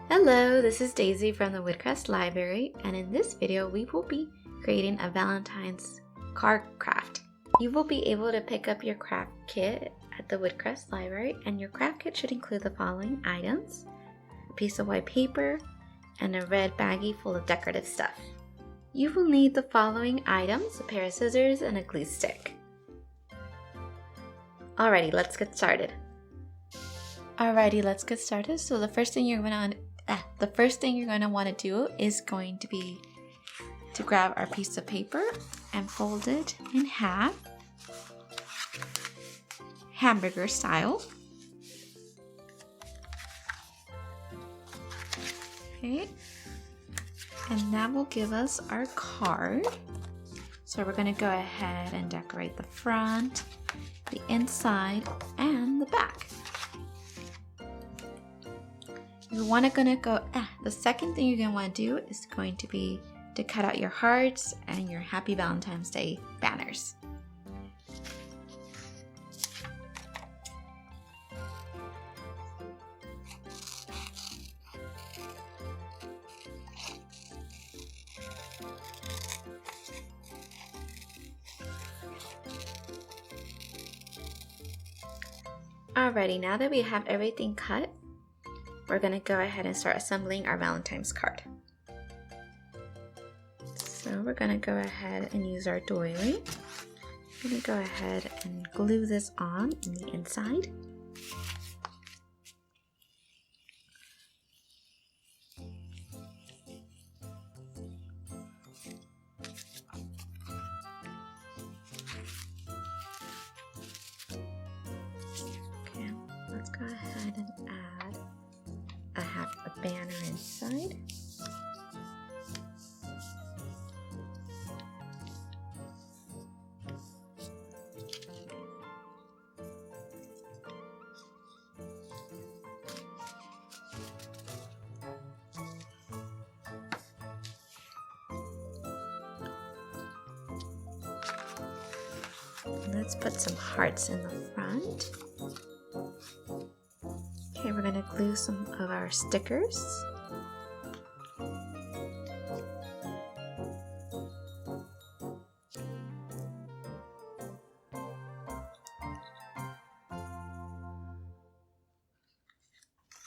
Hello, this is Daisy from the Woodcrest Library, and in this video we will be creating a Valentine's card craft. You will be able to pick up your craft kit at the Woodcrest Library, and your craft kit should include the following items: a piece of white paper and a red baggie full of decorative stuff. You will need the following items: a pair of scissors and a glue stick. Alrighty, let's get started. So the first thing you're going to want to do is going to be to grab our piece of paper and fold it in half, hamburger style. Okay, and that will give us our card. So we're going to go ahead and decorate the front, the inside, and the back. The second thing you're going to want to do is going to be to cut out your hearts and your Happy Valentine's Day banners. Alrighty, now that we have everything cut, we're going to go ahead and start assembling our Valentine's card. So we're going to go ahead and use our doily. I'm going to go ahead and glue this on the inside. Okay, let's go ahead and add a banner inside. Let's put some hearts in the front. Okay, we're going to glue some of our stickers.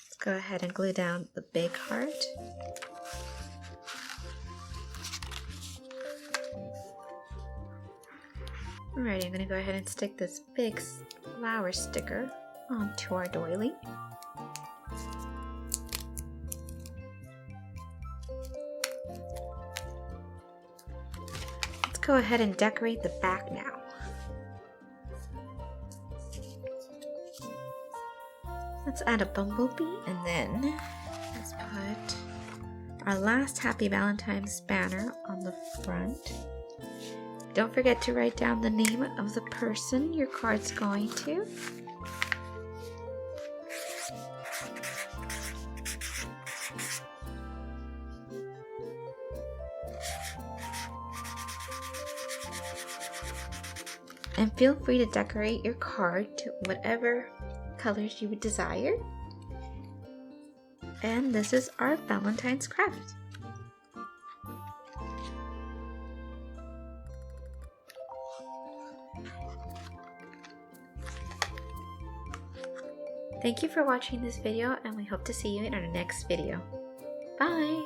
Let's go ahead and glue down the big heart. Alrighty, I'm going to go ahead and stick this big flower sticker onto our doily. Let's go ahead and decorate the back now. Let's add a bumblebee, and then let's put our last Happy Valentine's banner on the front. Don't forget to write down the name of the person your card's going to. And feel free to decorate your card to whatever colors you would desire. And this is our Valentine's craft. Thank you for watching this video, and we hope to see you in our next video. Bye!